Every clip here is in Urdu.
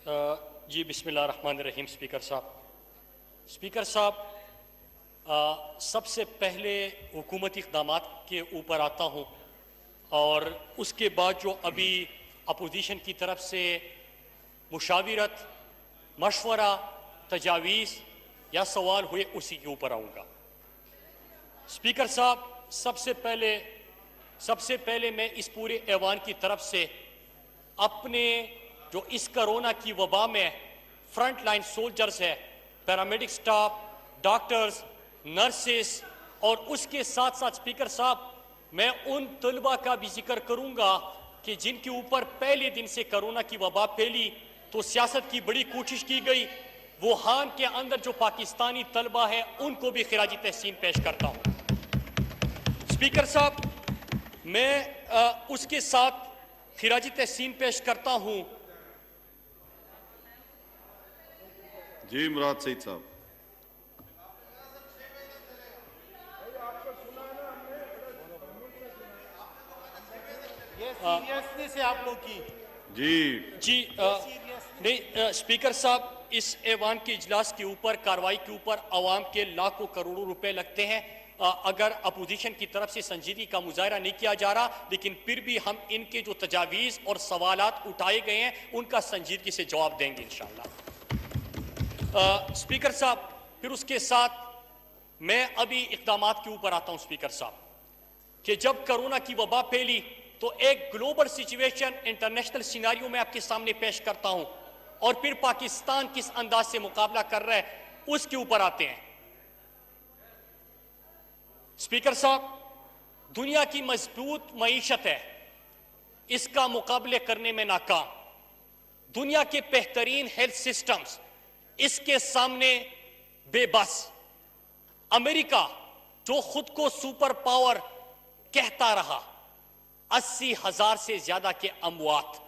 جی بسم اللہ الرحمن الرحیم. اسپیکر صاحب سب سے پہلے حکومتی اقدامات کے اوپر آتا ہوں اور اس کے بعد جو ابھی اپوزیشن کی طرف سے مشاورت، مشورہ، تجاویز یا سوال ہوئے اسی کے اوپر آؤں گا. اسپیکر صاحب سب سے پہلے میں اس پورے ایوان کی طرف سے اپنے جو اس کرونا کی وبا میں فرنٹ لائن سولجرز ہے، پیرامیڈک سٹاف، ڈاکٹرز، نرسز اور اس کے ساتھ ساتھ اسپیکر صاحب میں ان طلبہ کا بھی ذکر کروں گا کہ جن کے اوپر پہلے دن سے کرونا کی وبا پھیلی تو سیاست کی بڑی کوشش کی گئی. ووہان کے اندر جو پاکستانی طلبہ ہیں ان کو بھی خراج تحسین پیش کرتا ہوں. اسپیکر صاحب میں اس کے ساتھ خراج تحسین پیش کرتا ہوں. جی مراد سعید صاحب. یہ سیریسنس ہے آپ لوگ کی. جی نہیں اسپیکر صاحب اس ایوان کے اجلاس کے اوپر کاروائی کے اوپر عوام کے لاکھوں کروڑوں روپے لگتے ہیں. اگر اپوزیشن کی طرف سے سنجیدگی کا مظاہرہ نہیں کیا جا رہا لیکن پھر بھی ہم ان کے جو تجاویز اور سوالات اٹھائے گئے ہیں ان کا سنجیدگی سے جواب دیں گے انشاءاللہ. اسپیکر صاحب پھر اس کے ساتھ میں ابھی اقدامات کے اوپر آتا ہوں. اسپیکر صاحب کہ جب کرونا کی وبا پھیلی تو ایک گلوبل سچویشن انٹرنیشنل سیناریو میں آپ کے سامنے پیش کرتا ہوں اور پھر پاکستان کس انداز سے مقابلہ کر رہا ہے اس کے اوپر آتے ہیں. اسپیکر صاحب دنیا کی مضبوط معیشت ہے، اس کا مقابلے کرنے میں ناکام. دنیا کے بہترین ہیلتھ سسٹمز اس کے سامنے بے بس. امریکہ جو خود کو سپر پاور کہتا رہا، 80,000 سے زیادہ کے اموات.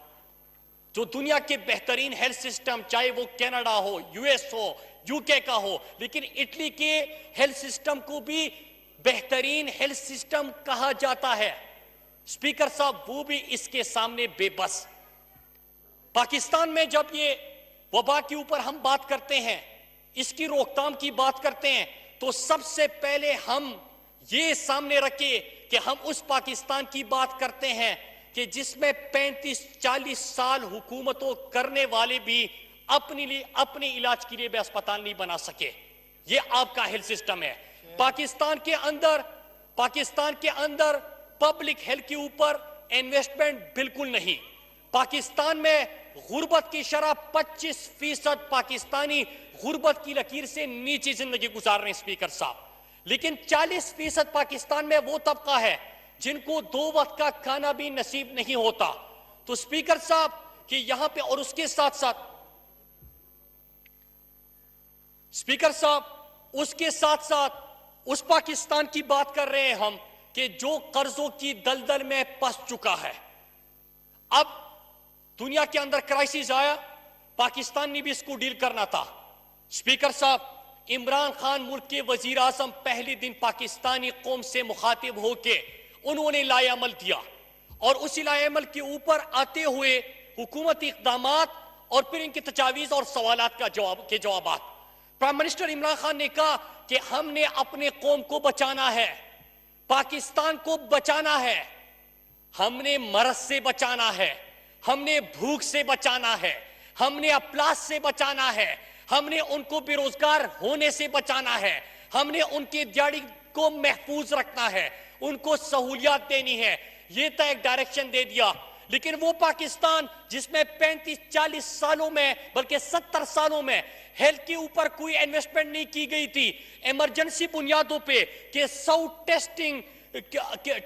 جو دنیا کے بہترین ہیلتھ سسٹم چاہے وہ Canada who, U S who, you کے کا ہو، لیکن اٹلی کے ہیلتھ سسٹم کو بھی بہترین ہیلتھ سسٹم کہا جاتا ہے. اسپیکر صاحب وہ بھی اس کے سامنے بے بس. پاکستان میں جب یہ وبا کے اوپر ہم بات کرتے ہیں، اس کی روک تھام کی بات کرتے ہیں تو سب سے پہلے ہم یہ سامنے رکھے کہ ہم اس پاکستان کی بات کرتے ہیں کہ جس میں 35-40 سال حکومتوں کرنے والے بھی اپنے علاج کے لیے بھی اسپتال نہیں بنا سکے. یہ آپ کا ہیلتھ سسٹم ہے. پاکستان کے اندر پبلک ہیلتھ کے اوپر انویسٹمنٹ بالکل نہیں. پاکستان میں غربت کی شرح 25% پاکستانی غربت کی لکیر سے نیچے زندگی گزار رہے ہیں. اسپیکر صاحب لیکن 40% پاکستان میں وہ طبقہ ہے جن کو 2 وقت کا کھانا بھی نصیب نہیں ہوتا. تو اسپیکر صاحب کہ یہاں پہ اور اس کے ساتھ ساتھ اسپیکر صاحب اس پاکستان کی بات کر رہے ہیں ہم کہ جو قرضوں کی دلدل میں پس چکا ہے. اب دنیا کے اندر کرائسس آیا، پاکستان نے بھی اس کو ڈیل کرنا تھا. اسپیکر صاحب عمران خان ملک کے وزیر اعظم پہلے دن پاکستانی قوم سے مخاطب ہو کے انہوں نے لائحہ عمل دیا اور اسی لائحہ عمل کے اوپر آتے ہوئے حکومتی اقدامات اور پھر ان کے تجاویز اور سوالات کے جوابات. پرائم منسٹر عمران خان نے کہا کہ ہم نے اپنے قوم کو بچانا ہے، پاکستان کو بچانا ہے، ہم نے مرض سے بچانا ہے، ہم نے بھوک سے بچانا ہے، ہم نے افلاس سے بچانا ہے، ہم نے ان کو بے روزگار ہونے سے بچانا ہے، ہم نے ان کی دیہڑی کو محفوظ رکھنا ہے، ان کو سہولیات دینی ہے. یہ تو ایک ڈائریکشن دے دیا. لیکن وہ پاکستان جس میں 35-40 سالوں میں بلکہ 70 سالوں میں ہیلتھ کے اوپر کوئی انویسٹمنٹ نہیں کی گئی تھی، ایمرجنسی بنیادوں پہ کہ 100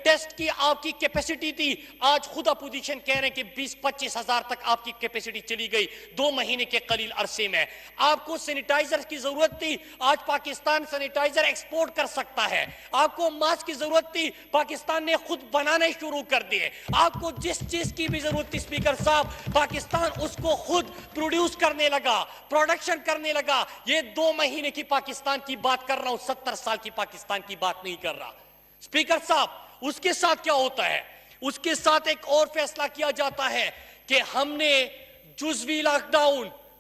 ٹیسٹ کی آپ کی کیپیسٹی تھی، آج خود اپوزیشن کہہ رہے ہیں کہ 20-25 ہزار تک آپ کی کیپیسٹی چلی گئی 2 مہینے کے قلیل عرصے میں. آپ کو سینیٹائزر کی ضرورت تھی، آج پاکستان سینیٹائزر ایکسپورٹ کر سکتا ہے. آپ کو ماسک کی ضرورت تھی، پاکستان نے خود بنانے شروع کر دیے. آپ کو جس چیز کی بھی ضرورت تھی اسپیکر صاحب پاکستان اس کو خود پروڈیوس کرنے لگا، پروڈکشن کرنے لگا. یہ 2 مہینے کی پاکستان کی بات کر رہا ہوں، 70 سال کی پاکستان کی بات نہیں کر رہا. اسپیکر صاحب اس کے ساتھ کیا ہوتا ہے؟ اس کے ساتھ ایک اور فیصلہ کیا جاتا ہے کہ ہم نے جزوی لاک ڈاؤن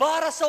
1200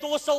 200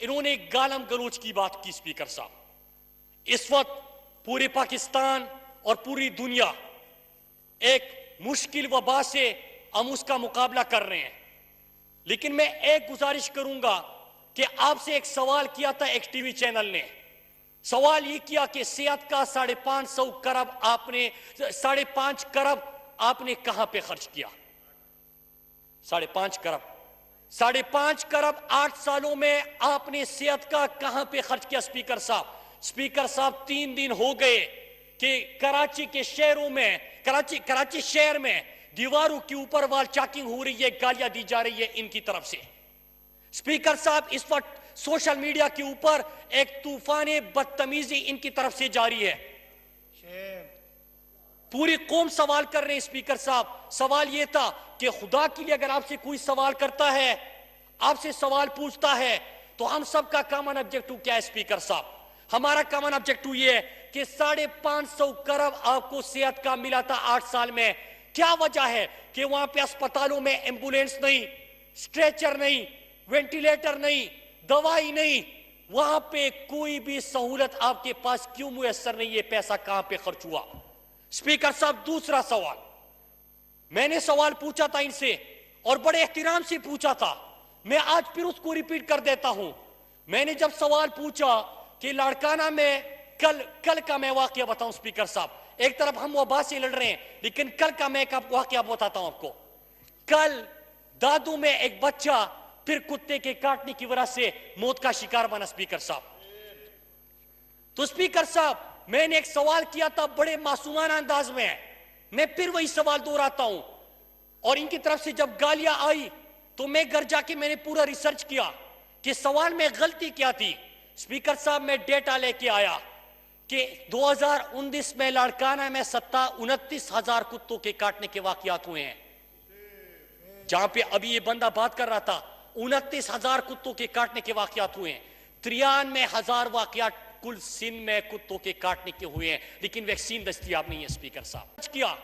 انہوں نے گالم گلوچ کی بات کی اسپیکر صاحب۔ اس وقت پورے پاکستان اور پوری دنیا ایک مشکل وبا سے ہم اس کا مقابلہ کر رہے ہیں، لیکن میں ایک گزارش کروں گا کہ آپ سے ایک سوال کیا تھا ایک ٹی وی چینل نے، سوال یہ کیا کہ صحت کا 550 کرب آپ نے 5.5 کرب آپ نے کہاں پہ خرچ کیا؟ 5.5 کرب 5.5 کرب 8 سالوں میں آپ نے صحت کا کہاں پہ خرچ کیا؟ اسپیکر صاحب 3 دن ہو گئے کہ کراچی کے شہروں میں کراچی شہر میں دیواروں کے اوپر وال چاکنگ ہو رہی ہے، گالیاں دی جا رہی ہے ان کی طرف سے۔ اسپیکر صاحب اس وقت سوشل میڈیا کے اوپر ایک طوفان بدتمیزی ان کی طرف سے جاری ہے، پوری قوم سوال کر رہے ہیں۔ اسپیکر صاحب سوال یہ تھا کہ خدا کے لیے اگر آپ سے کوئی سوال کرتا ہے، آپ سے سوال پوچھتا ہے، تو ہم سب کا کامن آبجیکٹو کیا ہے؟ اسپیکر صاحب ہمارا کامن آبجیکٹو یہ ہے کہ 550 کرب آپ کو صحت کا ملا تھا 8 سال میں۔ کیا وجہ ہے کہ وہاں پہ اسپتالوں میں ایمبولینس نہیں، سٹریچر نہیں، وینٹیلیٹر نہیں، دوائی نہیں، وہاں پہ کوئی بھی سہولت آپ کے پاس کیوں میسر نہیں؟ یہ پیسہ کہاں پہ خرچ ہوا؟ اسپیکر صاحب دوسرا سوال میں نے سوال پوچھا تھا ان سے اور بڑے احترام سے پوچھا تھا، میں آج پھر اس کو ریپیٹ کر دیتا ہوں۔ میں نے جب سوال پوچھا کہ لاڑکانہ میں کل کا میں واقعہ بتاؤں اسپیکر صاحب، ایک طرف ہم وبا سے لڑ رہے ہیں لیکن کل کا میں ایک واقعہ بتاتا ہوں آپ کو۔ کل دادو میں ایک بچہ پھر کتے کے کاٹنے کی وجہ سے موت کا شکار بنا اسپیکر صاحب۔ تو اسپیکر صاحب میں نے ایک سوال کیا تھا بڑے معصومانہ انداز میں پھر وہی سوال دہراتا ہوں، اور ان کی طرف سے جب گالیاں آئی تو میں گھر جا کے میں نے پورا ریسرچ کیا کہ سوال میں غلطی کیا تھی۔ اسپیکر صاحب میں ڈیٹا لے کے آیا کہ 2019 میں لاڑکانہ میں 29,000 کتوں کے کاٹنے کے واقعات ہوئے ہیں، جہاں پہ ابھی یہ بندہ بات کر رہا تھا 29,000 کتوں کے کاٹنے کے واقعات ہوئے ہیں۔ 93,000 واقعات کل سندھ میں کتوں کے کاٹنے کے ہوئے ہیں، لیکن ویکسین دستیاب نہیں ہے۔ اسپیکر صاحب کیا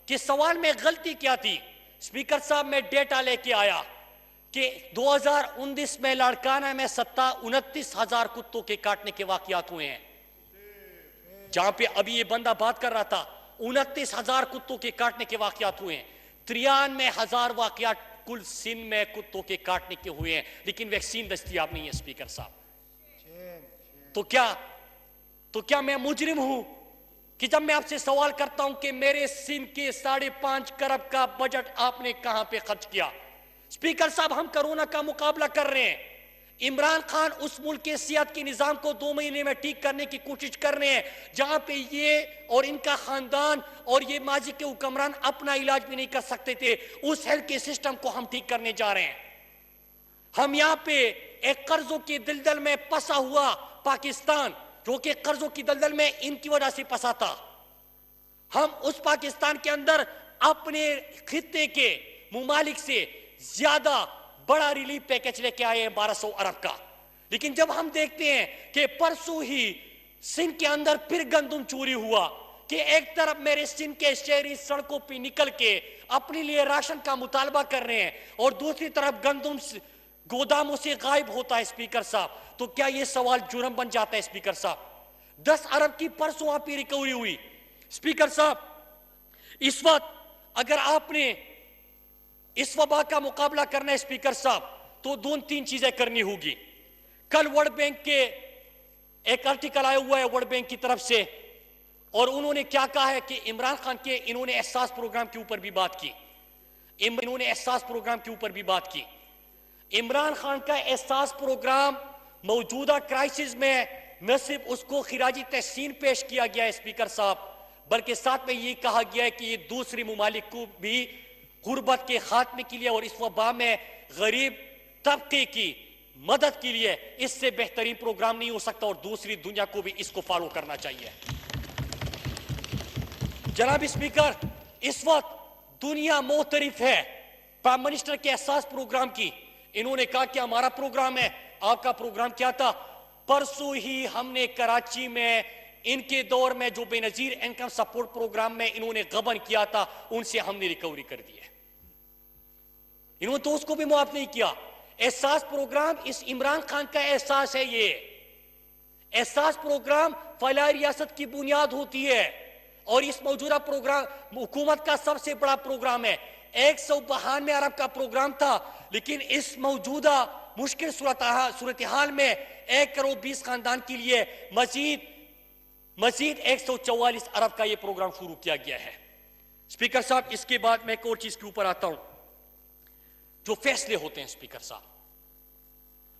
کہ سوال میں غلطی کیا تھی؟ اسپیکر صاحب میں ڈیٹا لے کے آیا کہ 2019 میں لاڑکانہ میں 29,000 کتوں کے کاٹنے کے واقعات ہوئے ہیں، جہاں پہ ابھی یہ بندہ بات کر رہا تھا 29,000 کتوں کے کاٹنے کے واقعات ہوئے ہیں۔ 93,000 واقعات کل سندھ میں کتوں کے کاٹنے کے ہوئے ہیں، لیکن ویکسین دستیاب نہیں ہے۔ اسپیکر صاحب تو کیا میں مجرم ہوں کہ جب میں آپ سے سوال کرتا ہوں کہ میرے سندھ کے 5.5 کرب کا بجٹ آپ نے کہاں پہ خرچ کیا؟ اسپیکر صاحب ہم کرونا کا مقابلہ کر رہے ہیں، عمران خان اس ملک کے صحت کے نظام کو 2 مہینے میں ٹھیک کرنے کی کوشش کر رہے ہیں، جہاں پہ یہ اور ان کا خاندان اور یہ ماضی کے حکمران اپنا علاج بھی نہیں کر سکتے تھے، اس ہیلتھ کے سسٹم کو ہم ٹھیک کرنے جا رہے ہیں۔ ہم یہاں پہ ایک قرضوں کی دلدل میں پسا ہوا پاکستان، جو کہ قرضوں کی دلدل میں ان کی وجہ سے پسا تھا، ہم اس پاکستان کے اندر اپنے خطے کے ممالک سے زیادہ بڑا ریلیف پیکج لے کے آئے ہیں 1200 ارب کا، لیکن جب ہم دیکھتے ہیں کہ پرسوں ہی سندھ کے اندر پھر گندم چوری ہوا کہ ایک طرف میرے سندھ کے شہری سڑکوں پہ نکل کے اپنے لیے راشن کا مطالبہ کر رہے ہیں اور دوسری طرف گندم گوداموں سے غائب ہوتا ہے۔ اسپیکر صاحب تو کیا یہ سوال جرم بن جاتا ہے؟ اسپیکر صاحب 10 ارب کی پرسوں وہاں پہ ریکوری ہوئی۔ اسپیکر صاحب اس وقت اگر آپ نے اس وبا کا مقابلہ کرنا ہے اسپیکر صاحب تو 2-3 چیزیں کرنی ہوگی۔ کل ورلڈ بینک کے ایک آرٹیکل آیا ہوا ہے ورلڈ بینک کی طرف سے، اور انہوں نے کیا کہا ہے کہ عمران خان کے انہوں نے احساس پروگرام کے اوپر بھی بات کی، عمران خان کا احساس پروگرام موجودہ کرائسس میں نہ صرف اس کو خراج تحسین پیش کیا گیا ہے اسپیکر صاحب، بلکہ ساتھ میں یہ کہا گیا ہے کہ یہ دوسری ممالک کو بھی غربت کے خاتمے کے لیے اور اس وبا میں غریب طبقے کی مدد کے لیے اس سے بہترین پروگرام نہیں ہو سکتا، اور دوسری دنیا کو بھی اس کو فالو کرنا چاہیے۔ جناب اسپیکر اس وقت دنیا معترف ہے پرائم منسٹر کے احساس پروگرام کی۔ انہوں نے کہا کہ ہمارا پروگرام ہے، آپ کا پروگرام کیا تھا؟ پرسوں ہی ہم نے کراچی میں ان کے دور میں جو بے نظیر انکم سپورٹ پروگرام میں انہوں نے غبن کیا تھا ان سے ہم نے ریکوری کر دی ہے۔ انہوں نے تو اس کو بھی معاف نہیں کیا۔ احساس پروگرام اس عمران خان کا احساس ہے. یہ احساس پروگرام فلاح ریاست کی بنیاد ہوتی ہے اور اس موجودہ پروگرام حکومت کا سب سے بڑا پروگرام ہے. 192 ارب کا پروگرام تھا لیکن اس موجودہ مشکل صورتحال میں 1 کروڑ 20 خاندان کے لیے مزید 144 ارب کا یہ پروگرام شروع کیا گیا ہے. اسپیکر صاحب اس کے بعد میں ایک اور چیز کے اوپر آتا ہوں. جو فیصلے ہوتے ہیں اسپیکر صاحب,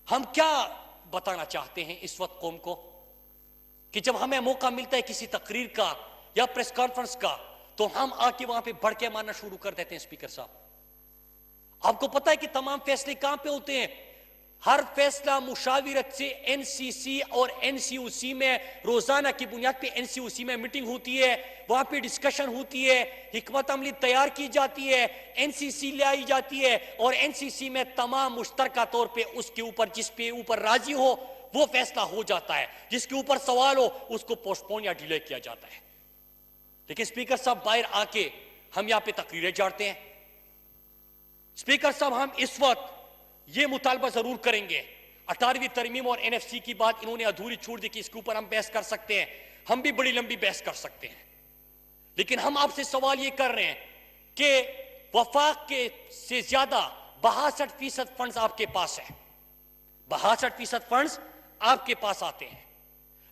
ہم کیا بتانا چاہتے ہیں اس وقت قوم کو کہ جب ہمیں موقع ملتا ہے کسی تقریر کا یا پریس کانفرنس کا تو ہم آ کے وہاں پہ بڑھ کے مارنا شروع کر دیتے ہیں. اسپیکر صاحب آپ کو پتا ہے کہ تمام فیصلے کہاں پہ ہوتے ہیں؟ ہر فیصلہ مشاورت سے این سی سی اور این سی او سی میں روزانہ کی بنیاد پہ این سی او سی میں میٹنگ ہوتی ہے, وہاں پہ ڈسکشن ہوتی ہے, حکمت عملی تیار کی جاتی ہے, این سی سی لے آئی جاتی ہے اور این سی سی میں تمام مشترکہ طور پہ اس کے اوپر جس پہ اوپر راضی ہو وہ فیصلہ ہو جاتا ہے, جس کے اوپر سوال ہو اس کو پوسٹ پون یا ڈیلے کیا جاتا ہے. لیکن اسپیکر صاحب باہر آ کے ہم یہاں پہ تقریریں جاڑتے ہیں. اسپیکر صاحب ہم اس وقت یہ مطالبہ ضرور کریں گے, 18ویں ترمیم اور این ایف سی کی بات انہوں نے ادھوری چھوڑ دی کہ اس کے اوپر ہم بحث کر سکتے ہیں, ہم بھی بڑی لمبی بحث کر سکتے ہیں. لیکن ہم آپ سے سوال یہ کر رہے ہیں کہ وفاق کے سے زیادہ 62% فنڈز آپ کے پاس ہیں, 62% فنڈز آپ کے پاس آتے ہیں,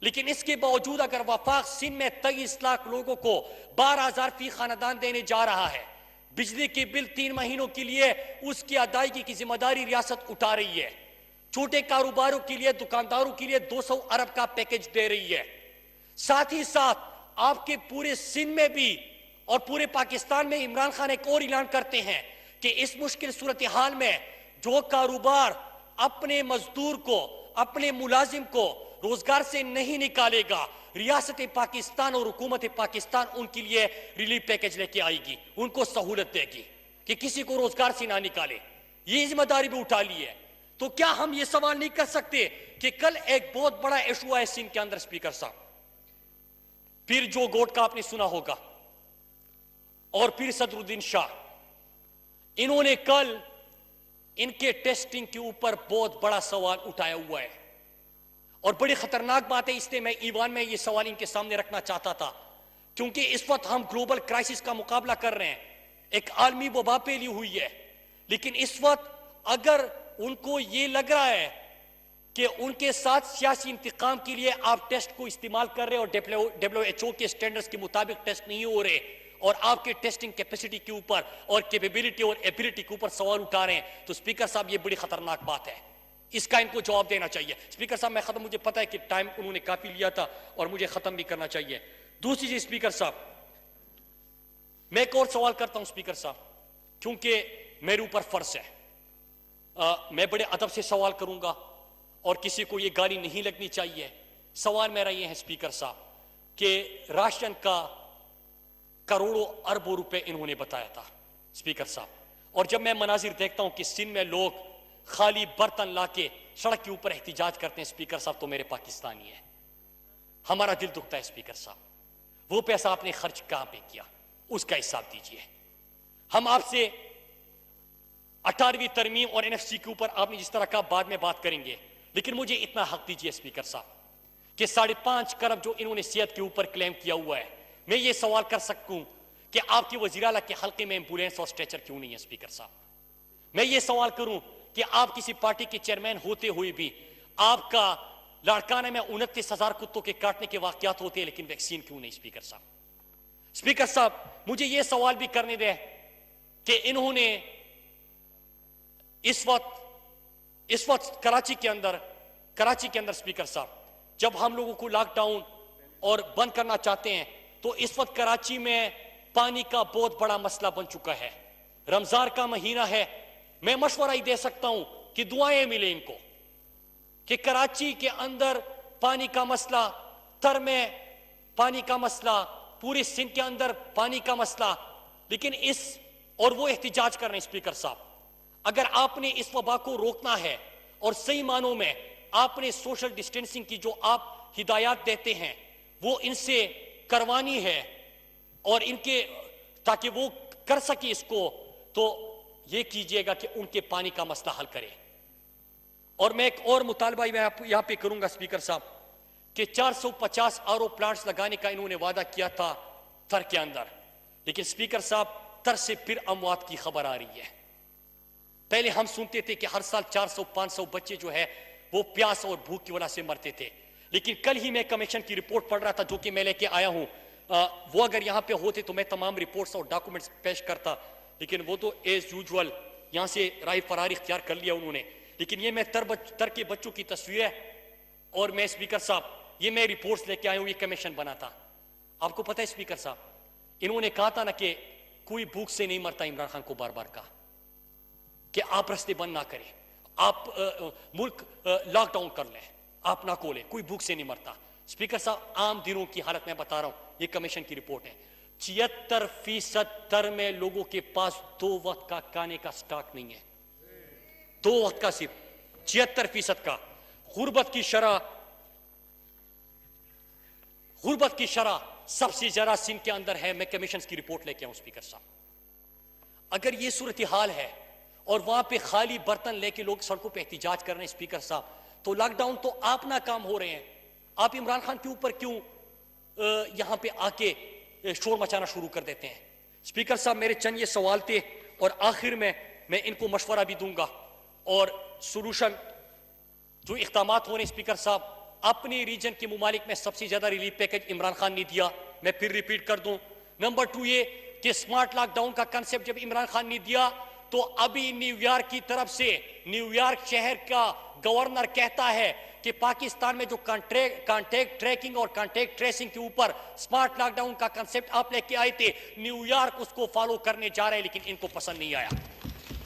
لیکن اس کے باوجود اگر وفاق سندھ میں 23 لاکھ لوگوں کو 12,000 فی خاندان دینے جا رہا ہے, بجلی کے بل 3 مہینوں کے لیے اس کی ادائیگی کی ذمہ داری ریاست اٹھا رہی ہے, چھوٹے کاروباروں کے لیے دکانداروں کے لیے 200 ارب کا پیکج دے رہی ہے, ساتھ ہی ساتھ آپ کے پورے سندھ میں بھی اور پورے پاکستان میں عمران خان ایک اور اعلان کرتے ہیں کہ اس مشکل صورتحال میں جو کاروبار اپنے مزدور کو اپنے ملازم کو روزگار سے نہیں نکالے گا, ریاست پاکستان اور حکومت پاکستان ان کے لیے ریلیف پیکج لے کے آئے گی, ان کو سہولت دے گی کہ کسی کو روزگار سے نہ نکالے. یہ ذمہ داری بھی اٹھا لی ہے. تو کیا ہم یہ سوال نہیں کر سکتے کہ کل ایک بہت بڑا ایشو ہے سندھ کے اندر اسپیکر صاحب, پھر جو گوٹ کا آپ نے سنا ہوگا اور پھر صدر الدین شاہ, انہوں نے کل ان کے ٹیسٹنگ کے اوپر بہت بڑا سوال اٹھایا ہوا ہے اور بڑی خطرناک بات ہے. اس لیے میں ایوان میں یہ سوال ان کے سامنے رکھنا چاہتا تھا کیونکہ اس وقت ہم گلوبل کرائسس کا مقابلہ کر رہے ہیں, ایک عالمی وبا پھیلی ہوئی ہے, لیکن اس وقت اگر ان کو یہ لگ رہا ہے کہ ان کے ساتھ سیاسی انتقام کے لیے آپ ٹیسٹ کو استعمال کر رہے اور WHO کے سٹینڈرز کے مطابق ٹیسٹ نہیں ہو رہے اور آپ کے ٹیسٹنگ کیپیسٹی کے اوپر اور کیپیبلٹی اور ایبلٹی کے اوپر سوال اٹھا رہے ہیں, تو اسپیکر صاحب یہ بڑی خطرناک بات ہے, اس کا ان کو جواب دینا چاہیے. اسپیکر صاحب میں ختم, مجھے پتا ہے کہ ٹائم انہوں نے کافی لیا تھا اور مجھے ختم بھی کرنا چاہیے. دوسری چیز اسپیکر صاحب, میں ایک اور سوال کرتا ہوں اسپیکر صاحب, کیونکہ میرے اوپر فرض ہے, میں بڑے ادب سے سوال کروں گا اور کسی کو یہ گالی نہیں لگنی چاہیے. سوال میرا یہ ہے اسپیکر صاحب کہ راشن کا کروڑوں اربوں روپے انہوں نے بتایا تھا اسپیکر صاحب, اور جب میں مناظر دیکھتا ہوں کہ سندھ میں لوگ خالی برتن لا کے سڑک کے اوپر احتجاج کرتے ہیں اسپیکر صاحب, تو میرے پاکستانی ہیں, ہمارا دل دکھتا ہے اسپیکر صاحب. وہ پیسہ آپ نے خرچ کہاں پہ کیا اس کا حساب دیجئے. ہم آپ سے 18ویں ترمیم اور این ایف سی کے اوپر آپ نے جس طرح کہا بعد میں بات کریں گے, لیکن مجھے اتنا حق دیجئے اسپیکر صاحب کہ 5.5 کروڑ جو انہوں نے صحت کے اوپر کلیم کیا ہوا ہے, میں یہ سوال کر سکوں کہ آپ کے وزیر اعلیٰ کے حلقے میں ایمبولینس اور اسٹریچر کیوں نہیں ہے اسپیکر صاحب. میں یہ سوال کروں کہ آپ کسی پارٹی کے چیئرمین ہوتے ہوئے بھی آپ کا لاڑکانہ میں 29,000 کتوں کے کاٹنے کے واقعات ہوتے ہیں, لیکن ویکسین کیوں نہیں اسپیکر صاحب. اسپیکر صاحب مجھے یہ سوال بھی کرنے دیں کہ انہوں نے اس وقت کراچی کے اندر اسپیکر صاحب جب ہم لوگوں کو لاک ڈاؤن اور بند کرنا چاہتے ہیں تو اس وقت کراچی میں پانی کا بہت بڑا مسئلہ بن چکا ہے. رمضان کا مہینہ ہے, میں مشورہ ہی دے سکتا ہوں کہ دعائیں ملیں ان کو کہ کراچی کے اندر پانی کا مسئلہ, تر میں پانی کا مسئلہ, پورے سندھ کے اندر پانی کا مسئلہ, لیکن اور وہ احتجاج کر رہے ہیں اسپیکر صاحب. اگر آپ نے اس وبا کو روکنا ہے اور صحیح معنوں میں آپ نے سوشل ڈسٹینسنگ کی جو آپ ہدایات دیتے ہیں وہ ان سے کروانی ہے اور ان کے تاکہ وہ کر سکے اس کو, تو یہ کیجئے گا کہ ان کے پانی کا مسئلہ حل کرے. اور میں ایک اور مطالبہ یہاں پہ کروں گا اسپیکر صاحب کہ 450 RO پلانٹس لگانے کا انہوں نے وعدہ کیا تھا تر کے اندر، لیکن اسپیکر صاحب تر سے پھر اموات کی خبر آ رہی ہے۔ پہلے ہم سنتے تھے کہ ہر سال 400-500 بچے جو ہے وہ پیاس اور بھوک کی وجہ سے مرتے تھے، لیکن کل ہی میں کمیشن کی رپورٹ پڑھ رہا تھا جو کہ میں لے کے آیا ہوں، وہ اگر یہاں پہ ہوتے تو میں تمام رپورٹس اور ڈاکومنٹس پیش کرتا، لیکن وہ تو ایز یوجول یہاں سے رائے فراری اختیار کر لیا انہوں نے۔ لیکن یہ میں تر کے بچوں کی تصویر ہے، اور میں اسپیکر صاحب یہ میں رپورٹس لے کے آیا ہوں، یہ کمیشن بنا تھا۔ آپ کو پتہ ہے اسپیکر صاحب انہوں نے کہا تھا نا کہ کوئی بھوک سے نہیں مرتا، عمران خان کو بار بار کہا کہ آپ رستے بند نہ کریں، آپ ملک لاک ڈاؤن کر لیں، آپ نہ کھولیں، کوئی بھوک سے نہیں مرتا۔ اسپیکر صاحب عام دنوں کی حالت میں بتا رہا ہوں، یہ کمیشن کی رپورٹ ہے، 76% تر میں لوگوں کے پاس 2 وقت کا کھانے کا سٹاک نہیں ہے، 2 وقت کا صرف 76% کا۔ غربت کی شرح سب سے زیادہ سندھ کے اندر ہے، میں کمیشنز کی رپورٹ لے کے آؤں اسپیکر صاحب۔ اگر یہ صورتحال ہے اور وہاں پہ خالی برتن لے کے لوگ سڑکوں پہ احتجاج کر رہے ہیں اسپیکر صاحب، تو لاک ڈاؤن تو آپ ناکام ہو رہے ہیں، آپ عمران خان کے اوپر کیوں یہاں پہ آ کے شور مچانا شروع کر دیتے ہیں؟ اسپیکر صاحب میرے چند یہ سوال تھے، اور آخر میں ان کو مشورہ بھی دوں گا، اور سولوشن جو اقدامات ہو رہے ہیں اسپیکر صاحب، اپنے ریجن کے ممالک میں سب سے زیادہ ریلیف پیکج عمران خان نے دیا، میں پھر ریپیٹ کر دوں۔ نمبر 2 یہ کہ سمارٹ لاک ڈاؤن کا کنسپٹ جب عمران خان نے دیا تو ابھی نیو یارک کی طرف سے نیو یارک شہر کا گورنر کہتا ہے کہ پاکستان میں جو کانٹیکٹ ٹریکنگ اور کانٹیکٹ ٹریسنگ کے اوپر سمارٹ لاک ڈاؤن کا کنسپٹ آپ لے کے آئے تھے، نیو یارک اس کو فالو کرنے جا رہے ہیں، لیکن ان کو پسند نہیں آیا۔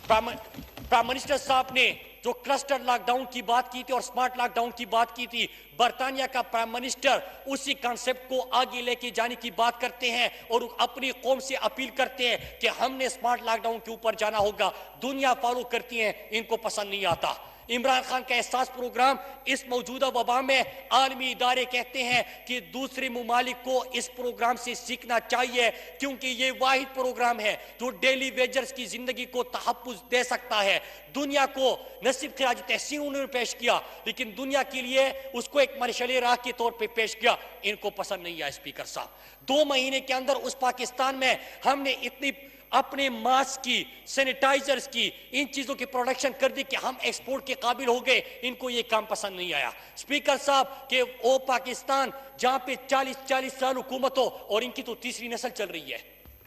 پرائم منسٹر صاحب نے جو کلسٹر لاک ڈاؤن کی بات کی تھی اور سمارٹ لاک ڈاؤن کی بات کی تھی، برطانیہ کا پرائم منسٹر اسی کانسیپٹ کو آگے لے کے جانے کی بات کرتے ہیں اور اپنی قوم سے اپیل کرتے ہیں کہ ہم نے سمارٹ لاک ڈاؤن کے اوپر جانا ہوگا، دنیا فالو کرتی ہے، ان کو پسند نہیں آتا۔ عمران خان کا احساس پروگرام اس موجودہ وبا میں عالمی ادارے کہتے ہیں کہ دوسرے ممالک کو اس پروگرام سے سیکھنا چاہیے، کیونکہ یہ واحد پروگرام ہے جو ڈیلی ویجرز کی زندگی کو تحفظ دے سکتا ہے۔ دنیا کو نصیب خراج تحسین انہوں نے پیش کیا، لیکن دنیا کے لیے اس کو ایک مرشل راہ کے طور پہ پیش کیا، ان کو پسند نہیں آیا۔ اسپیکر صاحب 2 مہینے کے اندر اس پاکستان میں ہم نے اتنی اپنے ماسک کی، سینیٹائزرز کی، ان چیزوں کی پروڈکشن کر دی کہ ہم ایکسپورٹ کے قابل ہو گئے، ان کو یہ کام پسند نہیں آیا۔ اسپیکر صاحب کہ وہ پاکستان جہاں پہ 40 سال حکومت ہو، اور ان کی تو تیسری نسل چل رہی ہے،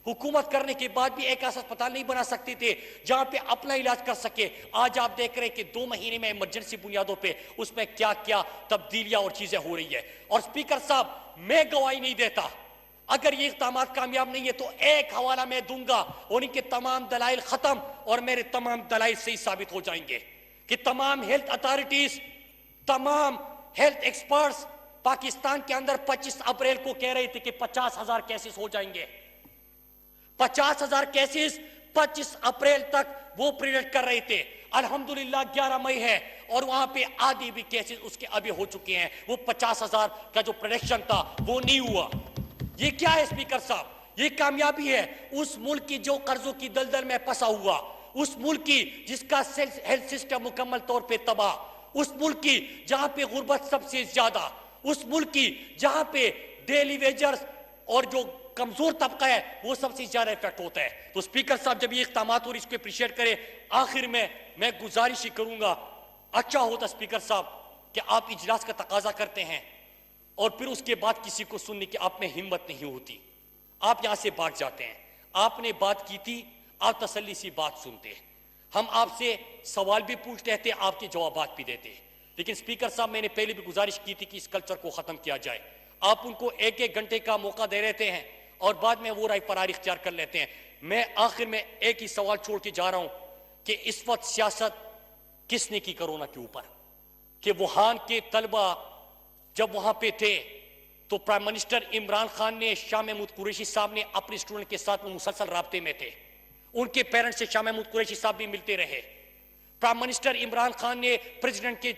حکومت کرنے کے بعد بھی ایک ایسا اسپتال نہیں بنا سکتے تھے جہاں پہ اپنا علاج کر سکے۔ آج آپ دیکھ رہے ہیں کہ 2 مہینے میں ایمرجنسی بنیادوں پہ اس میں کیا کیا تبدیلیاں اور چیزیں ہو رہی ہے۔ اور اسپیکر صاحب میں گواہی نہیں دیتا، اگر یہ اقدامات کامیاب نہیں ہے تو ایک حوالہ میں دوں گا اور ان کے تمام دلائل ختم اور میرے تمام دلائل صحیح ثابت ہو جائیں گے کہ تمام ہیلتھ اتھارٹیز، تمام ہیلتھ ایکسپرٹس پاکستان کے اندر 25 اپریل کو کہہ رہے تھے کہ 50,000 کیسز ہو جائیں گے، 50,000 کیسز 25 اپریل تک وہ پریڈکٹ کر رہے تھے۔ الحمدللہ 11 مئی ہے اور وہاں پہ آدھی بھی کیسز اس کے ابھی ہو چکے ہیں، وہ 50,000 کا جو پریڈکشن تھا وہ نہیں ہوا۔ یہ کیا ہے اسپیکر صاحب؟ یہ کامیابی ہے اس ملک کی جو قرضوں کی دلدل میں پھنسا ہوا، اس ملک کی جس کا ہیلتھ سسٹم مکمل طور پہ تباہ، اس ملک کی جہاں پہ غربت سب سے زیادہ، اس ملک کی جہاں پہ ڈیلی ویجرز اور جو کمزور طبقہ ہے وہ سب سے زیادہ افیکٹ ہوتا ہے۔ تو اسپیکر صاحب جب یہ اقدامات اور اس کو اپریشیٹ کرے، آخر میں گزارش ہی کروں گا، اچھا ہوتا اسپیکر صاحب کہ آپ اجلاس کا تقاضا کرتے ہیں اور پھر اس کے بعد کسی کو سننے کی آپ میں ہمت نہیں ہوتی، آپ یہاں سے بھاگ جاتے ہیں۔ آپ نے بات کی تھی، آپ تسلی سی بات سنتے، ہم آپ سے سوال بھی پوچھتے تھے، آپ کے جوابات بھی دیتے، لیکن اسپیکر صاحب میں نے پہلے بھی گزارش کی تھی کہ اس کلچر کو ختم کیا جائے۔ آپ ان کو 1 گھنٹے کا موقع دے رہتے ہیں اور بعد میں وہ رائے فراری اختیار کر لیتے ہیں۔ میں آخر میں ایک ہی سوال چھوڑ کے جا رہا ہوں کہ اس وقت سیاست کس نے کی کرونا کے اوپر؟ کہ ووہان کے طلبہ جب وہاں پہ تھے تو پرائم منسٹر عمران خان نے، شاہ محمود قریشی صاحب نے اپنے اسٹوڈنٹ کے ساتھ مسلسل رابطے میں تھے، ان کے پیرنٹ سے شاہ محمود قریشی صاحب بھی ملتے رہے۔ پرائم منسٹر عمران خان نے پریزیڈنٹ کے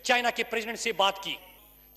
چائنا کے پریزیڈنٹ سے بات کی،